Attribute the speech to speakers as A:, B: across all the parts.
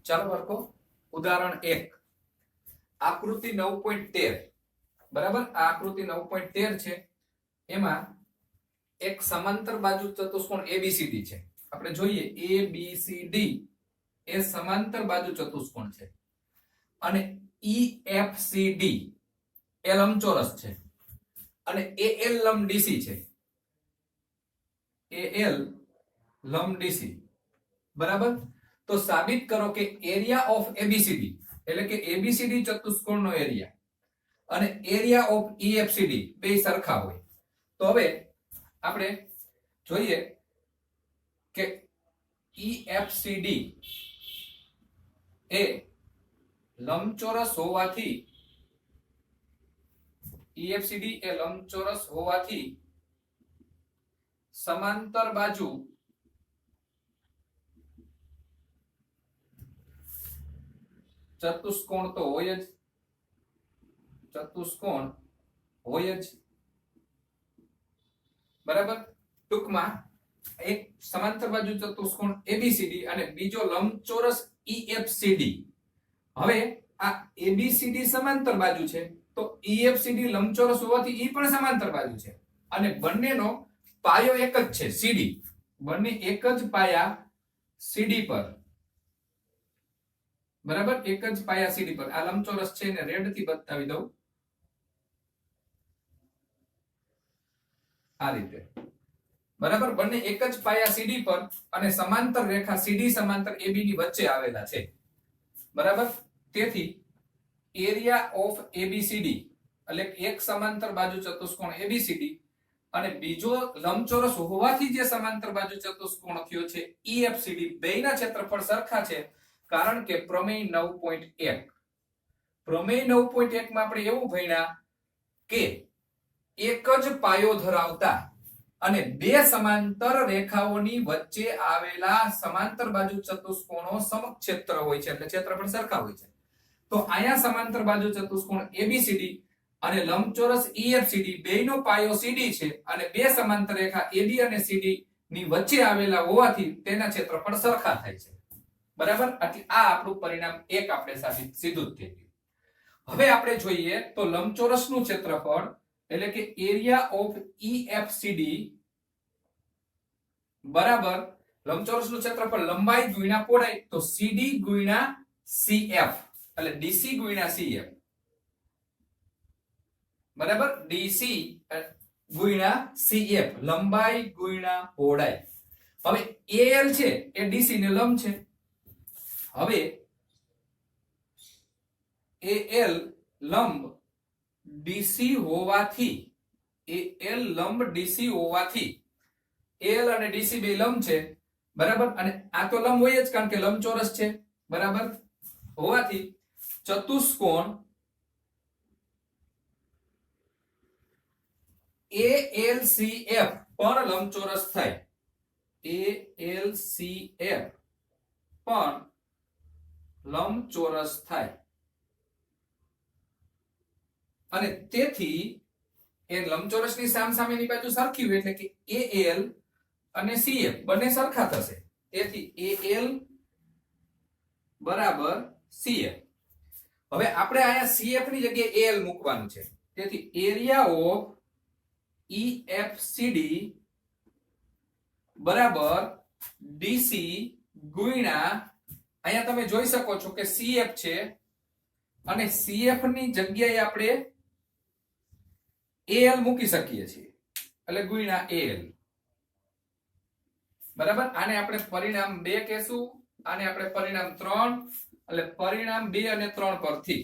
A: ચાલો બાળકો, ઉદાહરણ 1 આકૃતિ 9.13 બરાબર. આ આકૃતિ 9.13 છે. એમાં એક સમાંતર બાજુ ચતુષ્કોણ એબીસીડી છે. આપણે જોઈએ એબીસીડી એ સમાંતર બાજુ ચતુષ્કોણ છે અને ઈએફસીડી એ લંબચોરસ છે અને એએલ લંબ ડીસી છે. એએલ લંબ ડીસી બરાબર. તો સાબિત કરો કે એરિયા ઓફ એબીસીડી એટલે કે એબીસીડી ચતુષ્કોણનો એરિયા અને એરિયા ઓફ ઈએફસીડી બે સરખા હોય. તો હવે આપણે જોઈએ કે ઈએફસીડી એ લંબચોરસ હોવાથી સમાંતર બાજુ ચતુષ્કોણ તો હોય જ, બરાબર. ટૂંકમાં એક સમાંતર બાજુ ચતુષ્કોણ એબીસીડી અને બીજો લંબચોરસ ઈએફસીડી. હવે આ એબીસીડી સમાંતર બાજુ છે તો ઈએફસીડી લંબચોરસ હોવાથી ઈ પણ સમાંતર બાજુ છે અને બંનેનો પાયો એક જ છે સીડી. બંને એક જ પાયા સીડી પર, બરાબર. એક જ પાયા સીડી પર. આ લંબચોરસ છે એને રેડ થી બતાવી દઉં આ રીતે, બરાબર. બંને એક જ પાયા સીડી પર અને સમાંતર રેખા સીડી સમાંતર એબી ની વચ્ચે આવેલા છે, બરાબર. તેથી એરિયા ઓફ એબીસીડી એટલે એક સમાંતર બાજુ ચતુષ્કોણ એબીસીડી અને બીજો લંબચોરસ હોવાથી જે સમાંતર બાજુ ચતુષ્કોણ થયો છે ઈએફસીડી બેયના ક્ષેત્રફળ સરખા છે. કારણ કે પ્રમેય 9.1 માં આપણે એવું ભણ્યા કે એક જ પાયો ધરાવતા અને બે સમાંતર રેખાઓની વચ્ચે આવેલા સમાંતર બાજુ ચતુષ્કોણો સમક્ષેત્ર હોય છે એટલે ક્ષેત્રફળ સરખા હોય છે. તો અહીંયા સમાંતર બાજુ ચતુષ્કોણ એબીસીડી અને લંબચોરસ ઈએફસીડી બેયનો પાયો સીડી છે અને બે સમાંતર રેખા એબી અને સીડી ની વચ્ચે આવેલા હોવાથી તેના ક્ષેત્રફળ સરખા થાય છે, બરાબર. એટલે આ આપણું પરિણામ 1 આપણે સાબિત સીધું જ થઈ ગયું. હવે આપણે જોઈએ તો લંબચોરસનું ક્ષેત્રફળ એટલે કે એરિયા ઓફ ઈએફસીડી બરાબર લંબચોરસનું ક્ષેત્રફળ લંબાઈ ગુણ્યા પહોળાઈ તો સીડી ગુણ્યા સીએફ એટલે ડીસી ગુણ્યા સીએફ, બરાબર. ડીસી ગુણ્યા સીએફ લંબાઈ ગુણ્યા પહોળાઈ. હવે એએલ છે એ ડીસી ને લંબ છે. હવે એએલ લંબ ડીસી હોવાથી એલ અને ડીસી બે લંબ છે, બરાબર. અને આ તો લંબ હોય જ કારણ કે લંબચોરસ છે, બરાબર. હોવાથી ચતુષ્કોણ ALCF પણ લંબચોરસ થાય. ALCF પણ લંબચોરસ થાય અને તેથી એ લંબચોરસની સામસામેની બાજુ સરખી હોય એટલે કે AL અને CF બંને સરખા થશે. તેથી AL બરાબર CF. હવે આપણે અહીંયા CF ની જગ્યાએ AL મૂકવાનું છે. તેથી એરિયા ઓફ EFCD બરાબર DC ગુણ્યા અહીંયા તમે જોઈ શકો છો કે CF છે અને CF ની જગ્યાએ આપણે AL મૂકી શકીએ છીએ એટલે ગુણ્યા AL, બરાબર. આને આપણે પરિણામ 2 કહેશું, આને આપણે પરિણામ 3 એટલે પરિણામ 2 અને 3 પરથી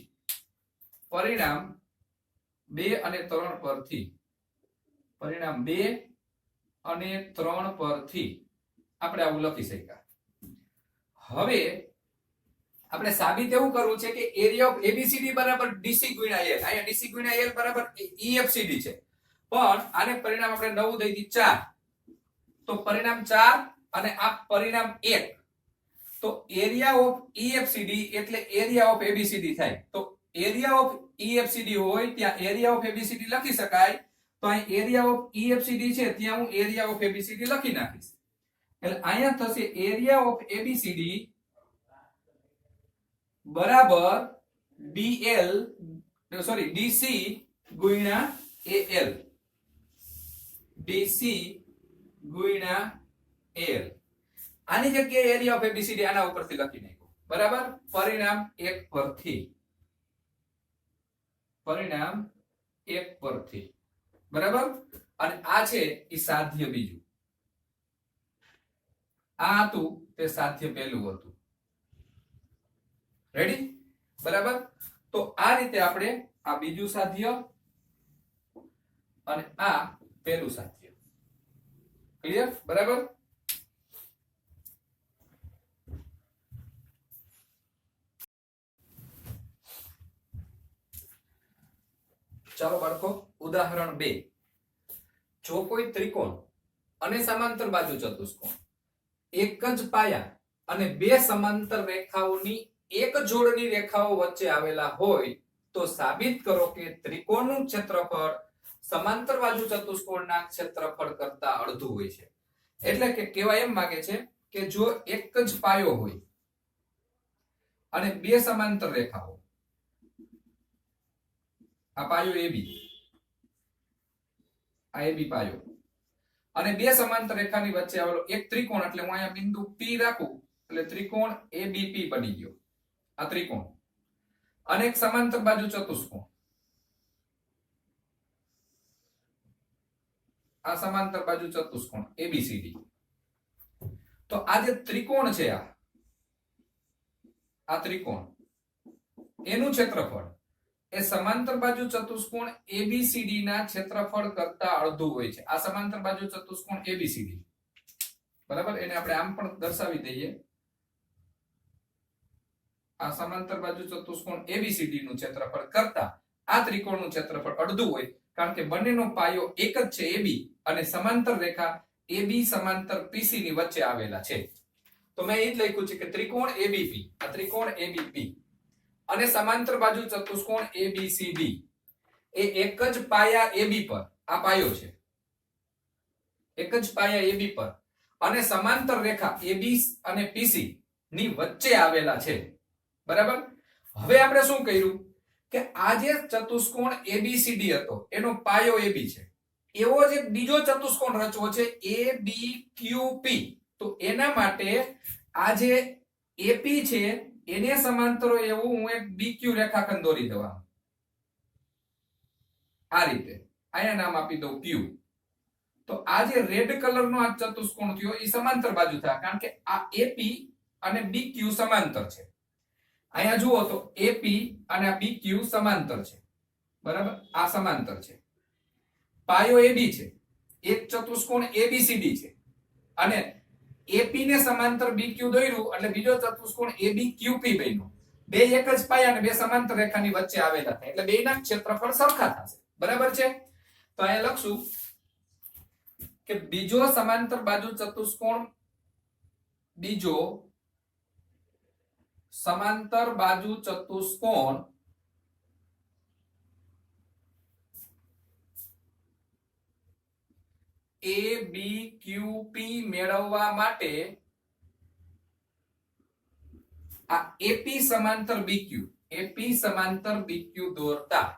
A: પરિણામ 2 અને 3 પરથી આપણે આવું લખી શક્યા. હવે આપણે સાબિત એવું કરવું છે કે એરિયા ઓફ એબીસીડી બરાબર ડીસી ગુણ્યા એલ. અહીંયા ડીસી ગુણ્યા એલ બરાબર ઈએફસીડી છે પણ આને પરિણામ આપણે 9 દઈ દી 4 તો પરિણામ 4 અને આ પરિણામ 1 તો એરિયા ઓફ ઈએફસીડી એટલે એરિયા ઓફ એબીસીડી થાય. તો એરિયા ઓફ ઈએફસીડી હોય ત્યાં એરિયા ઓફ એબીસીડી લખી શકાય. તો અહીં એરિયા ઓફ ઈએફસીડી છે ત્યાં હું એરિયા ઓફ એબીસીડી લખી નાખીશ એટલે અહીંયા થશે એરિયા ઓફ એબીસીડી બરાબર DC ગુણ્યા AL, DC ગુણ્યા AL. આની જગ્યાએ એરિયા ઓફ ABCD આના ઉપરથી લખી નાખ્યું. બરાબર, પરિણામ 1 પરથી. બરાબર, અને આ છે એ સાધ્ય બીજું, આ હતું તે સાધ્ય પહેલું હતું. રેડી? બરાબર, તો આ રીતે આપણે આ બીજું સાધ્ય અને આ પહેલું સાધ્ય. ક્લિયર? બરાબર. ચાલો બાળકો, ઉદાહરણ 2. જો કોઈ ત્રિકોણ અને સમાંતર બાજુ ચતુષ્કોણ એક જ પાયા અને બે સમાંતર રેખાઓની એક જોડની રેખાઓ વચ્ચે આવેલા હોય તો સાબિત કરો કે ત્રિકોણનું ક્ષેત્રફળ સમાંતર બાજુ ચતુષ્કોણના ક્ષેત્રફળ કરતા અડધું હોય છે. એટલે કે કહેવાય એમ માંગે છે કે જો એક જ પાયો હોય અને બે સમાંતર રેખાઓ, આ પાયો AB, આ AB પાયો, અને બે સમાંતર રેખાની વચ્ચે આવેલો એક ત્રિકોણ, એટલે હું અહીંયા બિંદુ P રાખું એટલે ત્રિકોણ ABP બની ગયો. આ ત્રિકોણ અને એક સમાંતર બાજુ ચતુષ્કોણ, આ સમાંતર બાજુ ચતુષ્કોણ ABCD. તો આ જે ત્રિકોણ છે, આ ત્રિકોણ, એનું ક્ષેત્રફળ એ સમાંતર બાજુ ચતુષ્કોણ ABCD ના ક્ષેત્રફળ કરતા અડધું હોય છે. આ સમાંતર બાજુ ચતુષ્કોણ ABCD, બરાબર, એને આપણે આમ પણ દર્શાવી દઈએ. આ સમાંતર બાજુ ચતુષ્કોણ ABCD નું ક્ષેત્રફળ કરતા આ ત્રિકોણનું ક્ષેત્રફળ અડધું હોય, કારણ કે બંનેનો પાયો એક જ છે AB, અને સમાંતર રેખા AB સમાંતર PC ની વચ્ચે આવેલા છે. તો મેં એ જ લખ્યું છે કે ત્રિકોણ ABP, આ ત્રિકોણ ABP અને સમાંતર બાજુ ચતુષ્કોણ ABCD એ એક જ પાયા AB પર, આ પાયો છે, એક જ પાયા AB પર અને સમાંતર રેખા AB અને PC ની વચ્ચે આવેલા છે. બરાબર. હવે આપણે શું કર્યું કે આ જે ચતુષ્કોણ ABCD હતો એનો પાયો AB છે, એવો જ એક બીજો ચતુષ્કોણ રચવો છે ABQP. તો એના માટે આ જે AP છે એને સમાંતર એવું હું એક BQ રેખાખંડ દોરી દઉં. આ રીતે અહીંયા નામ આપી દઉં Q. તો આ જે રેડ કલરનો આ ચતુષ્કોણ થયો એ સમાંતર બાજુ થાય, કારણ કે આ AP અને BQ સમાંતર છે. અહીંયા જુઓ તો AP અને આ BQ સમાંતર છે. બરાબર, આ સમાંતર છે. પાયો AB છે, એક ચતુષ્કોણ ABCD છે, અને AP ને સમાંતર BQ દોર્યું એટલે બીજો ચતુષ્કોણ ABQP બન્યો. બે એક જ પાયા અને બે સમાંતર રેખાની વચ્ચે આવેલા થાય એટલે બેના ક્ષેત્રફળ સરખા થશે. બરાબર છે. તો અહીંયા લખશું કે બીજો સમાંતર બાજુ ચતુષ્કોણ, બીજો સમાંતર બાજુ ચતુષ્કોણ ABQP મેળવવા માટે આ AP સમાંતર BQ દોરતા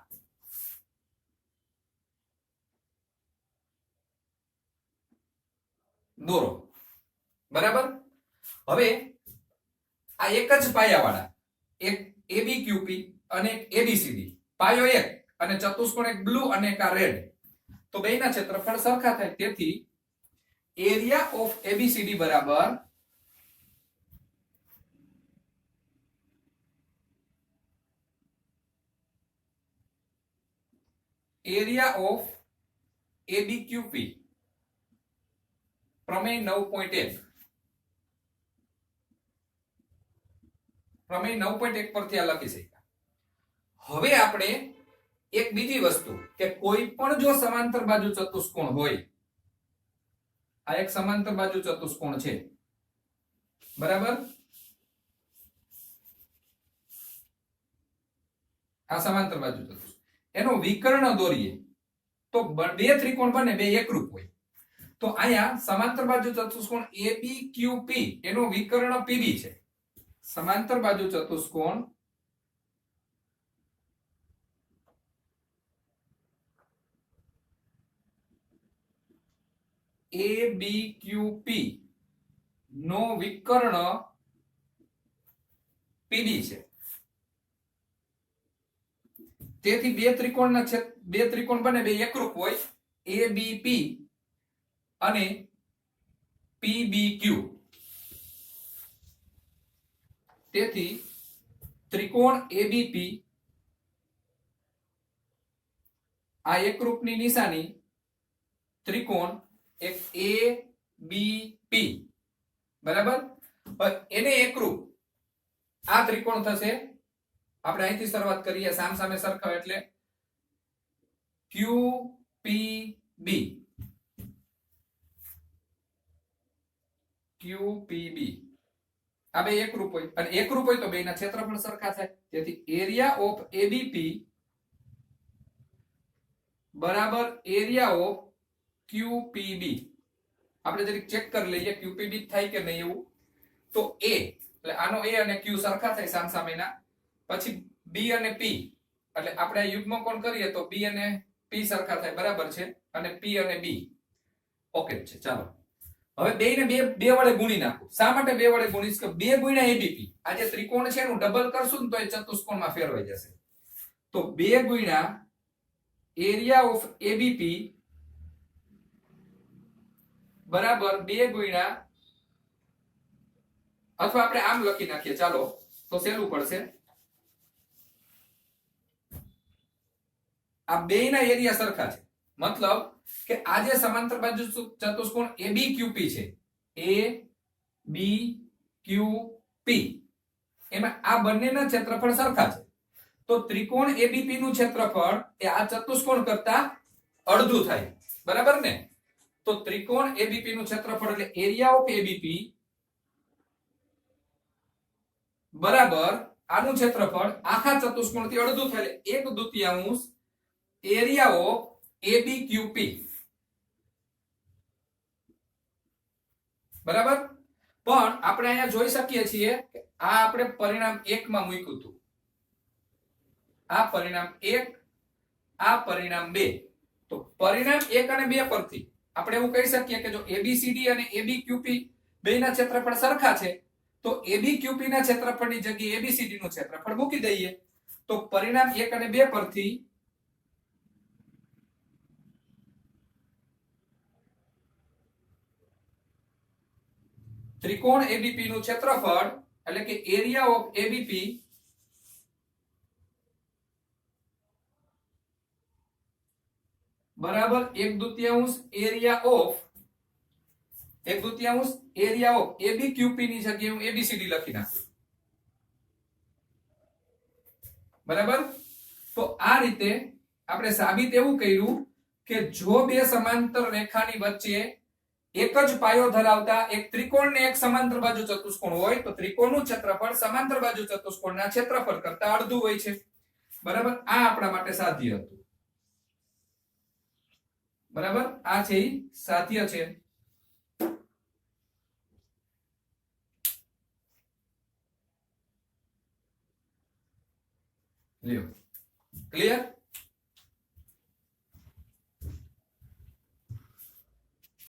A: દોરો. બરાબર. હવે આ એક જ પાયાવાળા, એક ABQP અને એક ABCD, પાયો એક અને ચતુષ્કોણ એક બ્લુ અને એક આ રેડ, તો બેના ક્ષેત્રફળ સરખા થાય. તેથી એરિયા ઓફ ABCD બરાબર એરિયા ઓફ ABQP, પ્રમેય 9.1, પ્રમેય 9.1 પરથી આ લખી શકાય. હવે આપણે એક બીજી વસ્તુ કે કોઈ પણ જો સમાંતર બાજુ ચતુષ્કોણ હોય, આ એક સમાંતર બાજુ ચતુષ્કોણ છે. બરાબર, આ સમાંતર બાજુ ચતુષ્કોણ, એનો વિકર્ણ દોરીએ તો બે ત્રિકોણ બને, બે એકરૂપ હોય. તો અહીંયા સમાંતર બાજુ ચતુષ્કોણ ABQP એનો વિકર્ણ PB છે. સમાંતર બાજુ ચતુષ્કોણ ABQP નો વિકર્ણ PD છે. તેથી બે ત્રિકોણ બને, બે એકરૂપ હોય, ABP અને PBQ. તેથી ત્રિકોણ ABP આ એકરૂપની નિશાની, ત્રિકોણ એક ABP, બરાબર. એને એકરૂપ આ ત્રિકોણ થશે. આપણે અહીંથી શરૂઆત કરીએ, સામ સામે સરખાવ એટલે QPB. આ બે એકરૂપ હોય, અને એકરૂપ હોય તો બેના ક્ષેત્રફળ સરખા થાય. તેથી એરિયા ઓફ ABP બરાબર એરિયા ઓફ QPB. આપણે જરીક ચેક કરી લઈએ QPB થાય કે નહીં એવું. તો A એટલે આનો A અને Q સરખા થાય સામસામેના. પછી B અને P એટલે આપણે યુગ્મ કોણ કરીએ તો B અને P સરખા થાય, બરાબર છે. અને P અને B ઓકે છે. ચાલો હવે બે ને બે વડે ગુણી નાખો. શા માટે બે વડે ગુણીશ? કે 2 ગુણ્યા ABP, આ જે ત્રિકોણ છે એનું ડબલ કરશું ને તો એ ચતુષ્કોણમાં ફેરવાઈ જશે. તો 2 ગુણ્યા એરિયા ઓફ ABP બરાબર 2 ગુણ્યા, અથવા આપણે આમ લખી નાખીએ ચાલો તો સહેલું પડશે. આ બેયના એરિયા સરખા છે, મતલબ કે આ જે સમાંતર બાજુ ચતુષ્કોણ ABQP છે, ABQP, એમાં આ બંનેના ક્ષેત્રફળ સરખા છે. તો ત્રિકોણ ABP નું ક્ષેત્રફળ એ આ ચતુષ્કોણ કરતા અડધું થાય, બરાબર ને. તો ત્રિકોણ ABP નું ક્ષેત્રફળ એટલે એરિયા ઓફ ABP બરાબર આનું ક્ષેત્રફળ આખા ચતુષ્કોણથી અડધું થાય એટલે 1/2 એરિયા ઓફ ABQP, બરાબર. પણ આપણે અહીંયા જોઈ શકીએ છીએ કે આ આપણે પરિણામ 1 માં મૂક્યું હતું, આ પરિણામ 1, આ પરિણામ 2. તો પરિણામ 1 અને 2 પરથી આપણે એવું કહી શકીએ કે જો ABCD અને ABQP બેયના ક્ષેત્રફળ સરખા છે તો ABQP ના ક્ષેત્રફળની જગ્યાએ ABCD નું ક્ષેત્રફળ મૂકી દઈએ. તો પરિણામ 1 અને 2 પરથી ત્રિકોણ ABP નું ક્ષેત્રફળ એટલે કે એરિયા ઓફ ABP બરાબર 1/2 એરિયા ઓફ ABQP ની જગ્યાએ હું ABCD લખી નાખું, બરાબર. તો આ રીતે આપણે સાબિત એવું કર્યું કે જો બે સમાંતર રેખાની વચ્ચે એક જ પાયો ધરાવતા એક ત્રિકોણ ને એક સમાંતર બાજુ ચતુષ્કોણ હોય તો ત્રિકોણનું ક્ષેત્રફળ સમાંતર બાજુ ચતુષ્કોણના ક્ષેત્રફળ કરતા અડધું હોય છે, બરાબર. આ આપણા માટે સાધ્ય હતું, બરાબર. આ છે સાધ્ય છે. લ્યો, ક્લિયર.